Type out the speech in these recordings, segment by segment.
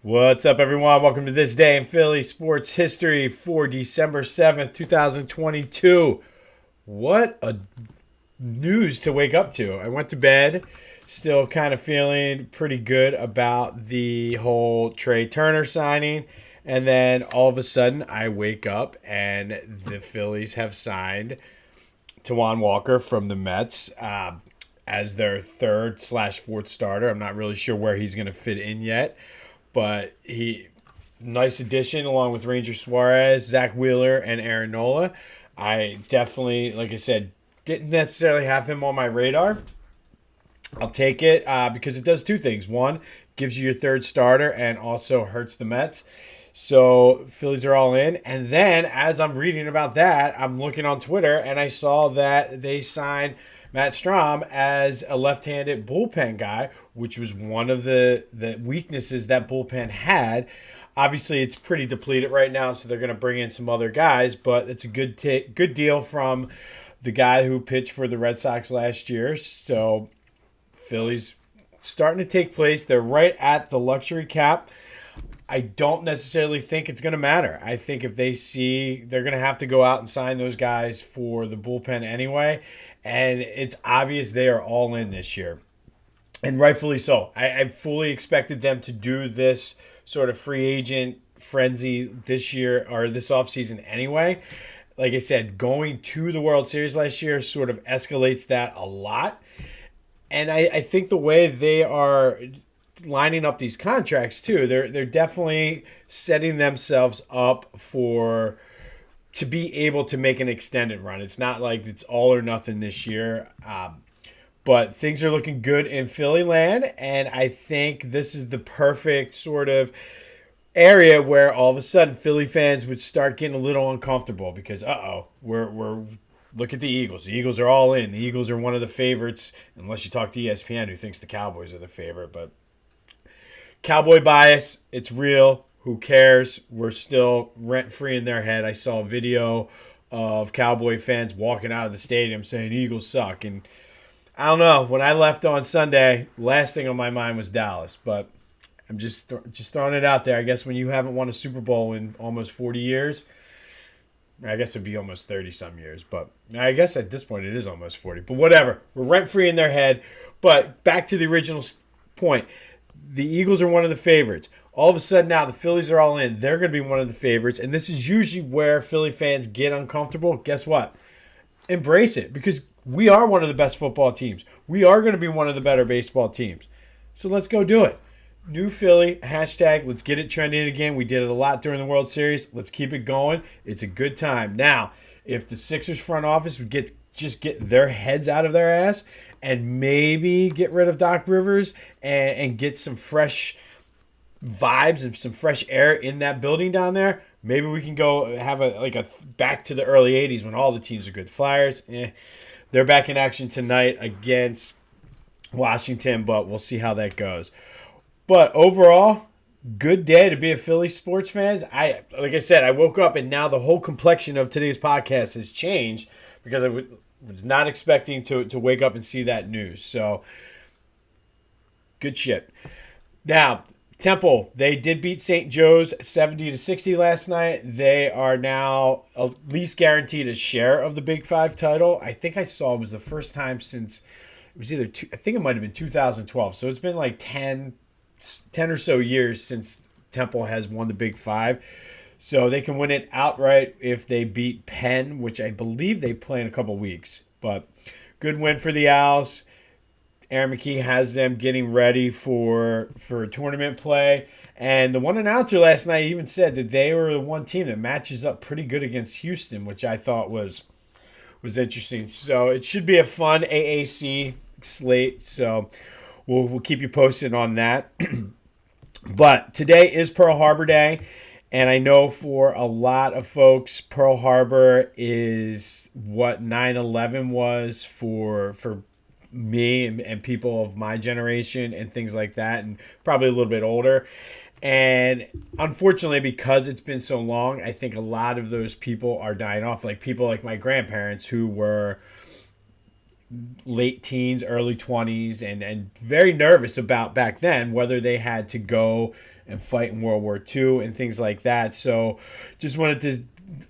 What's up, everyone? Welcome to this day in Philly sports history for December 7th, 2022. What a news to wake up to. I went to bed still kind of feeling pretty good about the whole Trey Turner signing. And then all of a sudden, I wake up and the Phillies have signed Tawan Walker from the Mets as their third/fourth starter. I'm not really sure where he's going to fit in yet. But nice addition along with Ranger Suarez, Zach Wheeler, and Aaron Nola. I definitely, like I said, didn't necessarily have him on my radar. I'll take it because it does two things. One, gives you your third starter and also hurts the Mets. So Phillies are all in. And then as I'm reading about that, I'm looking on Twitter and I saw that they signed Matt Strahm as a left-handed bullpen guy, which was one of the weaknesses that bullpen had. Obviously, it's pretty depleted right now, so they're going to bring in some other guys, but it's a good deal from the guy who pitched for the Red Sox last year. So Phillies starting to take place. They're right at the luxury cap. I don't necessarily think it's going to matter. I think if they see they're going to have to go out and sign those guys for the bullpen anyway. And it's obvious they are all in this year. And rightfully so. I fully expected them to do this sort of free agent frenzy this year or this offseason anyway. Like I said, going to the World Series last year sort of escalates that a lot. And I think the way they are lining up these contracts too, they're definitely setting themselves up to be able to make an extended run. It's not like it's all or nothing this year. But things are looking good in Philly land, and I think this is the perfect sort of area where all of a sudden Philly fans would start getting a little uncomfortable because, we're look at the Eagles. The Eagles are all in. The Eagles are one of the favorites, unless you talk to ESPN, who thinks the Cowboys are the favorite. But Cowboy bias, it's real. Who cares? We're still rent-free in their head. I saw a video of Cowboy fans walking out of the stadium saying Eagles suck. And I don't know. When I left on Sunday, last thing on my mind was Dallas. But I'm just throwing it out there. I guess when you haven't won a Super Bowl in almost 40 years, I guess it'd be almost 30-some years. But I guess at this point it is almost 40. But whatever. We're rent-free in their head. But back to the original point. The Eagles are one of the favorites. All of a sudden now the Phillies are all in. They're going to be one of the favorites. And this is usually where Philly fans get uncomfortable. Guess what? Embrace it because we are one of the best football teams. We are going to be one of the better baseball teams. So let's go do it. New Philly, hashtag, let's get it trending again. We did it a lot during the World Series. Let's keep it going. It's a good time. Now, if the Sixers front office would just get their heads out of their ass and maybe get rid of Doc Rivers and get some fresh vibes and some fresh air in that building down there, maybe we can go have a back to the early 80s when all the teams are good. Flyers, they're back in action tonight against Washington, but we'll see how that goes. But overall, good day to be a Philly sports fan. Like I said, I woke up and now the whole complexion of today's podcast has changed because I was not expecting to wake up and see that news. So, good shit. Now, Temple, they did beat St. Joe's 70-60 last night. They are now at least guaranteed a share of the Big Five title. I think I saw it was the first time since it was I think it might have been 2012. So it's been like 10 or so years since Temple has won the Big Five. So they can win it outright if they beat Penn, which I believe they play in a couple weeks. But good win for the Owls. Aaron McKee has them getting ready for tournament play. And the one announcer last night even said that they were the one team that matches up pretty good against Houston, which I thought was interesting. So it should be a fun AAC slate. So we'll keep you posted on that. But today is Pearl Harbor Day. And I know for a lot of folks, Pearl Harbor is what 9/11 was for me and people of my generation and things like that, and probably a little bit older. And unfortunately, because it's been so long, I think a lot of those people are dying off. Like people like my grandparents who were late teens, early 20s, and very nervous about back then whether they had to go and fight in World War II and things like that. So just wanted to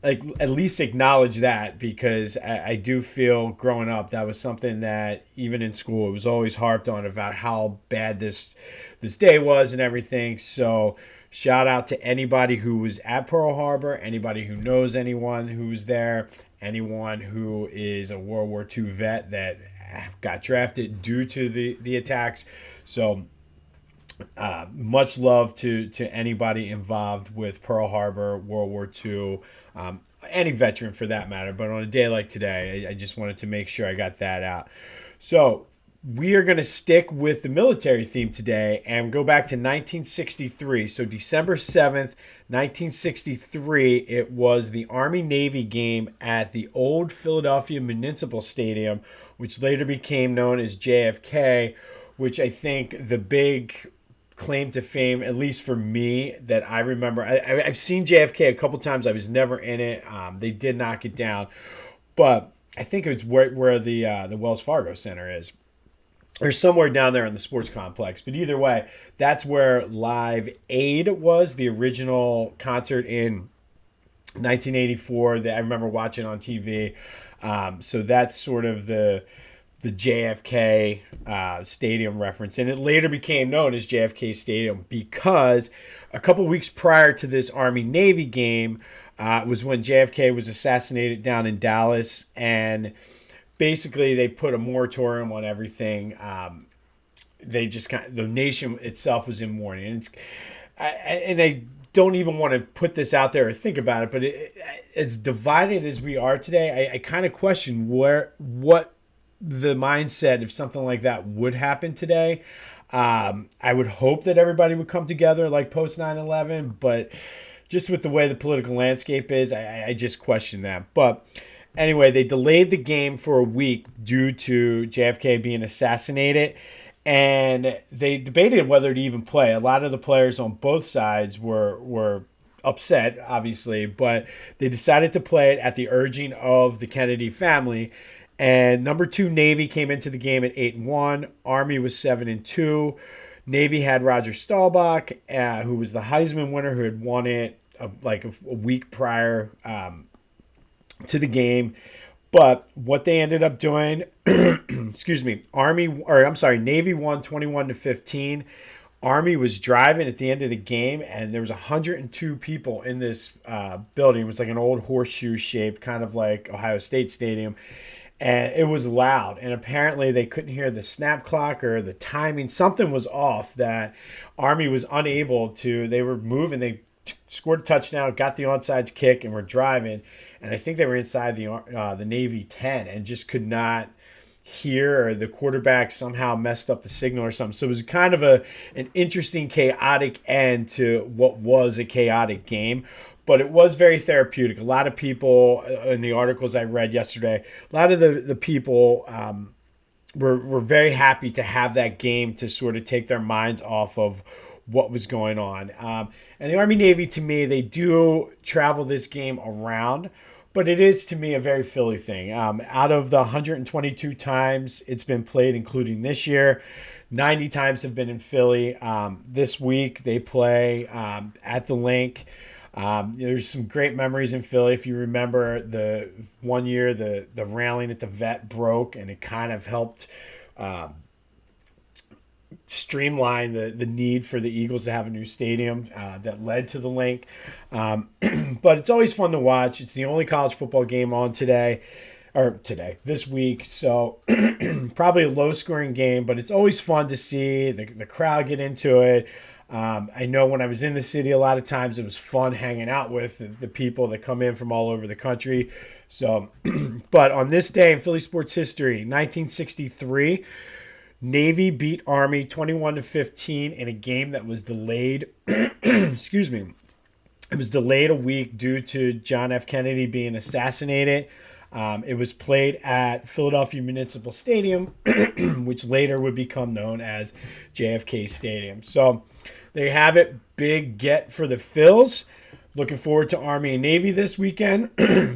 at least acknowledge that, because I do feel growing up that was something that even in school it was always harped on about how bad this day was and everything. So shout out to anybody who was at Pearl Harbor, anybody who knows anyone who was there, anyone who is a World War II vet that got drafted due to the attacks. So much love to anybody involved with Pearl Harbor, World War II, any veteran for that matter. But on a day like today, I just wanted to make sure I got that out. So we are going to stick with the military theme today and go back to 1963. So December 7th, 1963, it was the Army-Navy game at the old Philadelphia Municipal Stadium, which later became known as JFK, which I think the big claim to fame, at least for me, that I remember. I've seen JFK a couple times. I was never in it. They did knock it down. But I think it's where the Wells Fargo Center is, or somewhere down there in the sports complex. But either way, that's where Live Aid was, the original concert in 1984 that I remember watching on TV. So that's sort of the JFK stadium reference. And it later became known as JFK Stadium because a couple weeks prior to this Army-Navy game was when JFK was assassinated down in Dallas. And basically they put a moratorium on everything. They just the nation itself was in mourning. And I don't even want to put this out there or think about it, but as divided as we are today, I kind of question what the mindset if something like that would happen today. I would hope that everybody would come together like post 9/11, but just with the way the political landscape is, I just question that. But anyway, they delayed the game for a week due to JFK being assassinated, and they debated whether to even play. A lot of the players on both sides were upset, obviously, but they decided to play it at the urging of the Kennedy family. And number 2 Navy came into the game at 8-1. Army was 7-2. Navy had Roger Staubach, who was the Heisman winner, who had won it a week prior to the game. But what they ended up doing, excuse me, Navy won 21-15. Army was driving at the end of the game, and there was 102 people in this building. It was like an old horseshoe shape, kind of like Ohio State Stadium. And it was loud, and apparently they couldn't hear the snap clock or the timing. Something was off that Army was unable to. They were moving. They scored a touchdown, got the onside kick, and were driving. And I think they were inside the Navy 10 and just could not hear, or the quarterback somehow messed up the signal or something. So it was kind of an interesting, chaotic end to what was a chaotic game. But it was very therapeutic. A lot of people, in the articles I read yesterday, a lot of the people were very happy to have that game to sort of take their minds off of what was going on. And the Army-Navy, to me, they do travel this game around, but it is, to me, a very Philly thing. Out of the 122 times it's been played, including this year, 90 times have been in Philly. This week they play at the Link. There's some great memories in Philly. If you remember the one year the railing at the Vet broke, and it kind of helped streamline the need for the Eagles to have a new stadium that led to the Link. But it's always fun to watch. It's the only college football game on this week. So probably a low-scoring game, but it's always fun to see the crowd get into it. I know when I was in the city, a lot of times it was fun hanging out with the people that come in from all over the country. So, but on this day in Philly sports history, 1963, Navy beat Army 21-15 in a game that was delayed. Excuse me. It was delayed a week due to John F. Kennedy being assassinated. It was played at Philadelphia Municipal Stadium, which later would become known as JFK Stadium. So there you have it. Big get for the Phils. Looking forward to Army and Navy this weekend.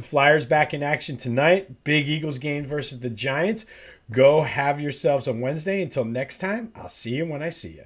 Flyers back in action tonight. Big Eagles game versus the Giants. Go have yourselves a Wednesday. Until next time, I'll see you when I see you.